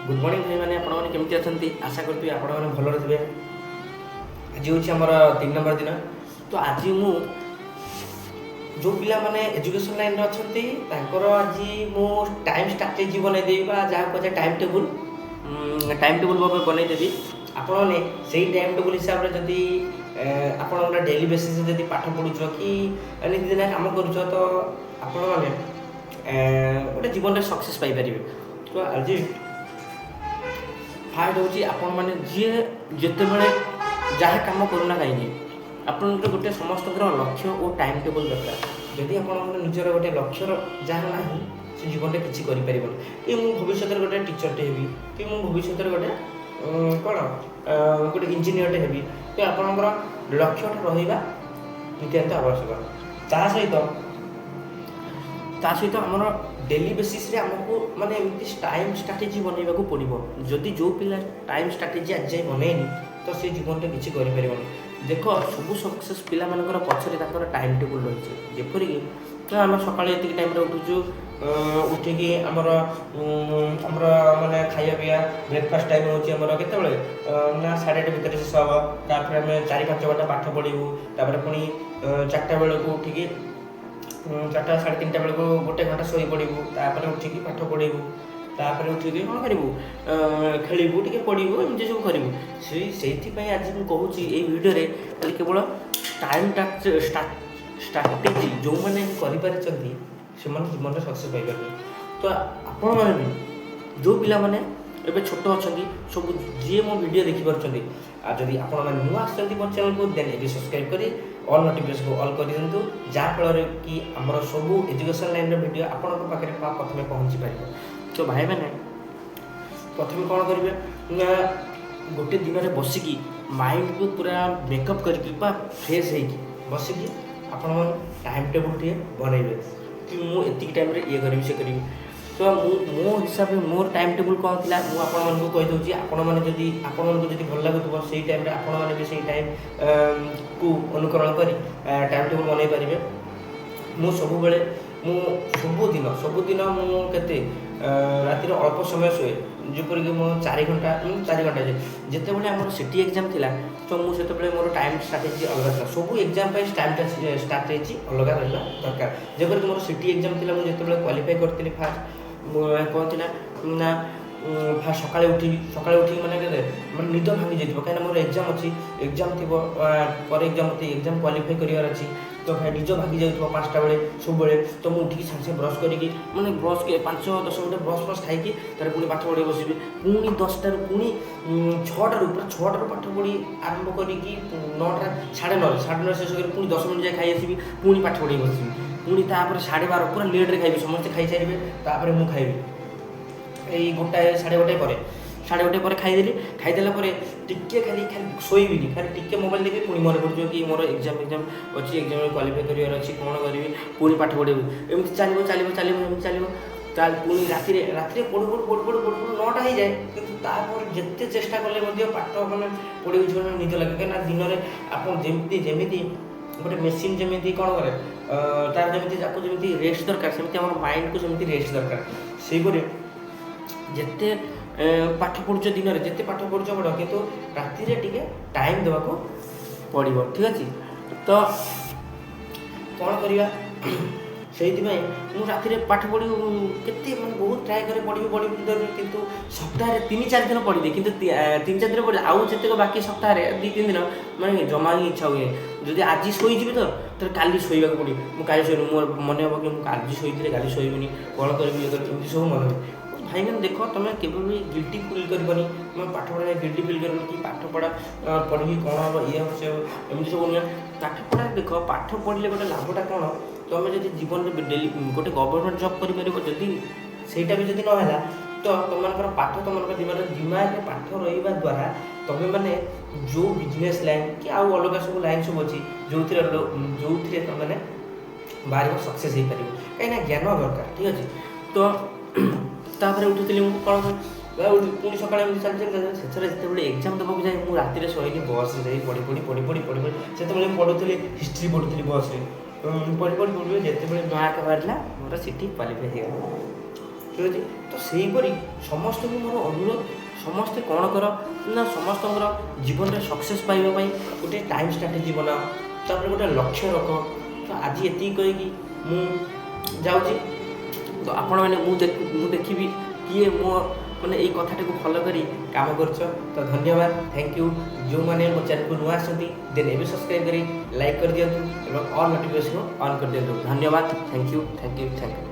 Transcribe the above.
Good morning भाई मैंने आपण मैंने केमती अच्छा आशा करी आपण मैंने भल थे। आज हूँ आमर 3 नंबर दिन। तो आज मु जो पिला माने एजुकेशन लाइन रे अछंती तांकर आज मु टाइम स्ट्रैटेजी बनै देबी बा जहाँ कहे टाइम टेबल बनै देबी। आपण मैंने से टाइम टेबल हिसाब से जदि आपण गोटे डेली बेसिस जदि पाठ पढ़ुछ कि नितिदिन काम करुछ तो आपण मैंने गोटे जीवन में सक्सेस पाई पारे। तो आज फास्ट हूँ आपण मैंने जी जिते बड़े जहाँ कम करूना कहीं आप गोटे समस्त लक्ष्य और टाइम टेबल दरकार। जदि आप निजर गोटे लक्ष्य जहाँ ना से जीवन में किसी कर कि मुझे भविष्य गोटे टीचरटे हेबी कि मुझे भविष्य गोटे कौन गोटे इंजीनियरटे हेबी तो आपंकर लक्ष्य रहा नितांत आवश्यक। ता सहित आमर डेली बेसिस रे आमको माने एमती टाइम स्ट्रैटेजी बनैबा को पड़िबो। जदि जो पिला टाइम स्ट्रैटेजी आज जाए बनैनी तो से जीवन में किसी कर देख सब सक्सेस पिला मानकर पछरे ताकर टाइम टेबल रही है। जेपरि तो आम सकाଳେ एतिक टाइम रे उठुचु उठिकी आमर माने खाइया पिया ब्रेकफास्ट टाइम होची आमर केतेबेले ना 8:30 भितर शेष हबो। तापर आम 4-5 घंटा पाठ पढ़ू तापर पुणी 4टा बेल को उठिकी 4टा 3:30 बेल को गोटे घंटा शोई पड़ू तापर उठिकी पाठ पढ़ू तापर उठिकी कौन करूँ खेलू टे पढ़ू एमती सब करूँ। से आज मुझे कहूँ ये भिडियो खाली केवल टाइम स्ट्रैटेजी जो मैंने कर जीवन में सक्सेस पाई। तो आपण मैंने भी जो पिला माने एबे छोट अच्छा सब जी मो वीडियो देखिपारे जदि आपण मैंने नुआ आसती मो चैनल को देन ये सब्सक्राइब करी ऑल नोटिफिकेशन को ऑल कर दिंतु जहाँफल कि आमर सब एजुकेशन लाइन वीडियो आपण पाखे प्रथम पहुँची पार। तो भाई मैंने प्रथम कौन करेंगे गोटे दिन में बसिकी माइंड को पूरा मेकअप करके फ्रेश हो बसिकी आपण टाइम टेबल टे बनइबे कि मुझे टाइम रे ये करी से करी। तो मो हिसाब से मोर टाइम टेबल कौन थी मुझे कहीदे आपण मैंने भल लगुव से टाइम आपण मैंने भी से टाइम को अनुकरण कर टाइम टेबल बनई पारे। मु सबुदिन मुझे रातिर अल्प समय शुए जपरिक मो 4 घंटा जिते बड़े आम सिटी एग्जाम थिला तो मुझे मोर टाइम स्ट्रैटेजी अलग था। सब एग्जाम टाइम स्ट्रैटेजी अलग रहा दरकार। जपरिक मोर सिटी एग्जाम थिला मुझे क्वालिफाई करी फास्ट कौन थी ना फास्ट सकाळे उठी माने निद भांगी जाइए कहीं मोर एग्जाम अच्छी एग्जाम थी पर एग्जाम मत एग्जाम क्वालिफाई करार अच्छी तो भाई निज भागी जाइए 5टा बेले सब बेले तो मुझे उठिकी सागे ब्रश करी मैंने ब्रश के 5-10 मिनट ब्रश फ्रश खाई तार पुणी पाठ पढ़ी बस पुणी 10टार पुणी 6टार पूरा 6टार पाठ पढ़ी आरंभ करी 9टा 9:30 शेष कर पुणी 10 मिनट जाए खाई आसबि पुणी पाठ पढ़ी बस पुणी तापर 12:30 पूरा लेट्रे खाइबी समस्ते खाई सारे तापर मु खाइबी यही 1टा 1:30 पर खाईदेली खाईदेला टिके खाली शोबी खाली टिके मोबाइल देखी पुणी मन पड़ कि मोर एग्जाम अच्छी एग्जाम क्वालिफाई करार अच्छी कौन करी पुणी पाठ पढ़ू एमती चलो पुणी राति पढ़ू 9टा हो जाए कि जिते चेष्टा कले पाठ मैंने पढ़े निद लगे कहीं दिन में आपमती गोटे मेसीन जमी कौन करे तार जमी रेस्ट दरकार सेमती आम माइंड को सेमती रेस्ट दरकार से जिते पाठ पढ़ुच दिन में जिते पाठ पढ़ुच बड़ कि राति टे टाइम देवा पड़ो ठीक अच्छे। तो कौन करवा से राति पाठ पढ़ी के बहुत ट्राए करे पढ़ी कि सप्ताह 3-4 दिन पढ़ी कि 3-4 दिन पढ़ी आउ जितक बाकी सप्ताह 2-3 दिन मैं जमा ही इच्छा हुए जदि आज शोजी तो काली शोवा पड़ी मुझे शोनी मोर मन हम कि आज शोई काली शोबनी कौन करी ये सब मन भाई मैंने देख तुम्हें केवे भी गिल्टी फिल करनी मैं पाठ पढ़ा गिल्टी फिल कर कि पाठ पढ़ा पढ़ी कौन हम ये हम से एमती सब नुआ पाठ पढ़ा देख पाठ पढ़ले गोटे लाभटा कौन तुम जब जीवन में डेली गोटे गवर्नमेंट जॉब कर सहीटा भी जब ना तो तुम पाठ तुम दिमाग में पाठ रहा द्वारा तुम्हें मैंने जो बिजनेस लाइन कि आउ अलग सब लाइन सब अच्छी जो तुमने बाहर सक्सेस हो पार कहीं ज्ञान दरकार ठीक अच्छे। तो तापर उठुली कौन पुणी सका चलते जिते एग्जाम देवा जाए मुझे राति शोनी बस रे पढ़ी से पढ़ुली हिस्ट्री पढ़ुली बस पढ़ी जिते मार्क बाहर मोर सीट क्वालिफाई हो ଠିକ୍ ଅଛି। ତ ସେହିପରି ସମସ୍ତଙ୍କୁ ମୋର ଅନୁରୋଧ, ସମସ୍ତେ କ'ଣ କର ନା ସମସ୍ତଙ୍କର ଜୀବନରେ ସକ୍ସେସ୍ ପାଇବା ପାଇଁ ଗୋଟେ ଟାଇମ୍ ଷ୍ଟ୍ରାଟେଜି ବନାଅ, ତାପରେ ଗୋଟେ ଲକ୍ଷ୍ୟ ରଖ। ତ ଆଜି ଏତିକି କହିକି ମୁଁ ଯାଉଛି। ତ ଆପଣମାନେ ମୁଁ ଦେଖିବି କିଏ ମୋ ମାନେ ଏଇ କଥାଟାକୁ ଫଲୋ କରି କାମ କରୁଛ। ତ ଧନ୍ୟବାଦ, ଥ୍ୟାଙ୍କ ୟୁ। ଯେଉଁମାନେ ମୋ ଚ୍ୟାନେଲକୁ ନୂଆ ଆସନ୍ତି ଦେନ୍ ଏବେ ସବସ୍କ୍ରାଇବ୍ କରି ଲାଇକ୍ କରିଦିଅନ୍ତୁ ଏବଂ ଅଲ୍ ନୋଟିଫିକେସନ୍ ଅନ୍ କରିଦିଅନ୍ତୁ। ଧନ୍ୟବାଦ, thank you, thank you, thank you.